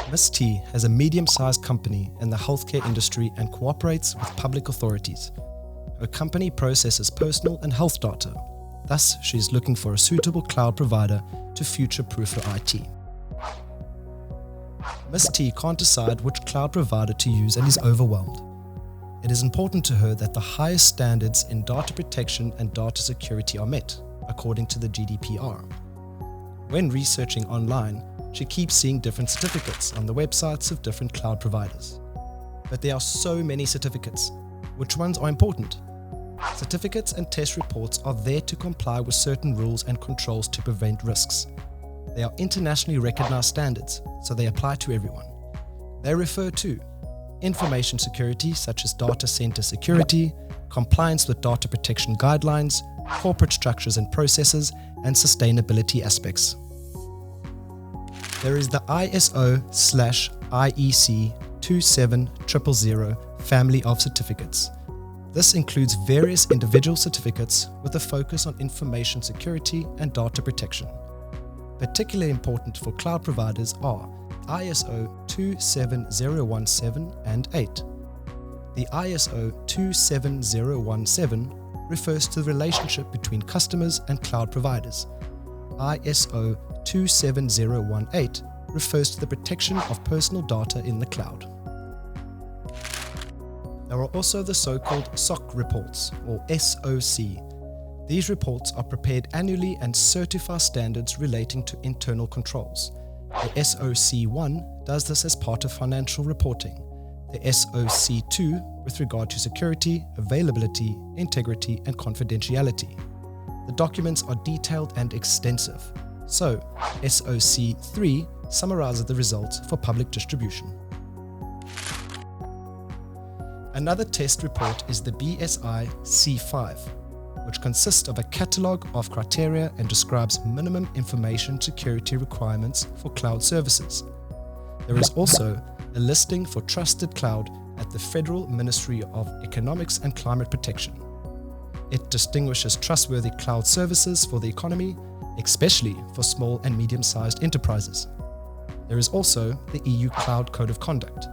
Miss T has a medium-sized company in the healthcare industry and cooperates with public authorities. Her company processes personal and health data. Thus, she is looking for a suitable cloud provider to future-proof her IT. Miss T can't decide which cloud provider to use and is overwhelmed. It is important to her that the highest standards in data protection and data security are met, according to the GDPR. When researching online, she keeps seeing different certificates on the websites of different cloud providers. But there are so many certificates. Which ones are important? Certificates and test reports are there to comply with certain rules and controls to prevent risks. They are internationally recognized standards, so they apply to everyone. They refer to information security, such as data center security, compliance with data protection guidelines, corporate structures and processes, and sustainability aspects. There is the ISO/IEC 27000 family of certificates. This includes various individual certificates with a focus on information security and data protection. Particularly important for cloud providers are ISO 27017 and 8. The ISO 27017 refers to the relationship between customers and cloud providers. ISO 27018 refers to the protection of personal data in the cloud. There are also the so-called SOC reports, or SOC. These reports are prepared annually and certify standards relating to internal controls. The SOC1 does this as part of financial reporting. The SOC2 with regard to security, availability, integrity, and confidentiality. The documents are detailed and extensive. So, SOC3 summarizes the results for public distribution. Another test report is the BSI C5, which consists of a catalogue of criteria and describes minimum information security requirements for cloud services. There is also a listing for trusted cloud at the Federal Ministry of Economics and Climate Protection. It distinguishes trustworthy cloud services for the economy, especially for small and medium-sized enterprises. There is also the EU Cloud Code of Conduct.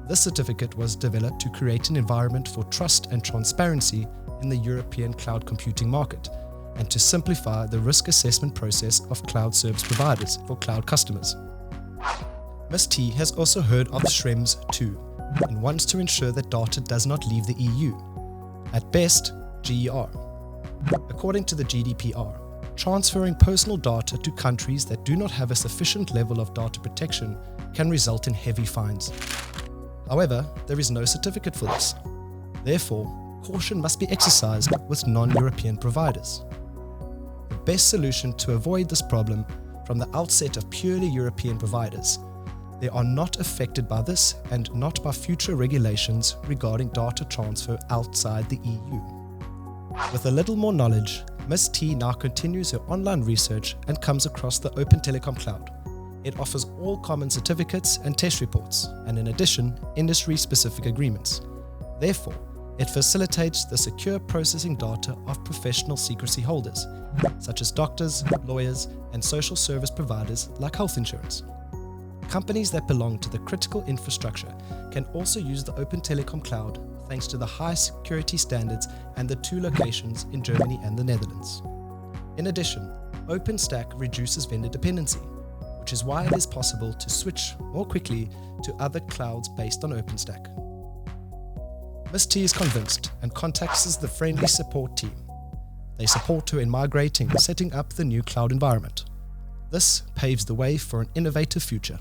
This certificate was developed to create an environment for trust and transparency in the European cloud computing market and to simplify the risk assessment process of cloud service providers for cloud customers. Ms. T has also heard of Schrems 2 and wants to ensure that data does not leave the EU. At best, GER. According to the GDPR, transferring personal data to countries that do not have a sufficient level of data protection can result in heavy fines. However, there is no certificate for this. Therefore, caution must be exercised with non-European providers. The best solution to avoid this problem from the outset of purely European providers. They are not affected by this and not by future regulations regarding data transfer outside the EU. With a little more knowledge, Ms. T now continues her online research and comes across the Open Telekom Cloud. It offers all common certificates and test reports, and in addition, industry-specific agreements. Therefore, it facilitates the secure processing data of professional secrecy holders, such as doctors, lawyers, and social service providers like health insurance. Companies that belong to the critical infrastructure can also use the Open Telekom Cloud thanks to the high security standards and the 2 locations in Germany and the Netherlands. In addition, OpenStack reduces vendor dependency, which is why it is possible to switch more quickly to other clouds based on OpenStack. Ms. T is convinced and contacts the friendly support team. They support her in migrating and setting up the new cloud environment. This paves the way for an innovative future.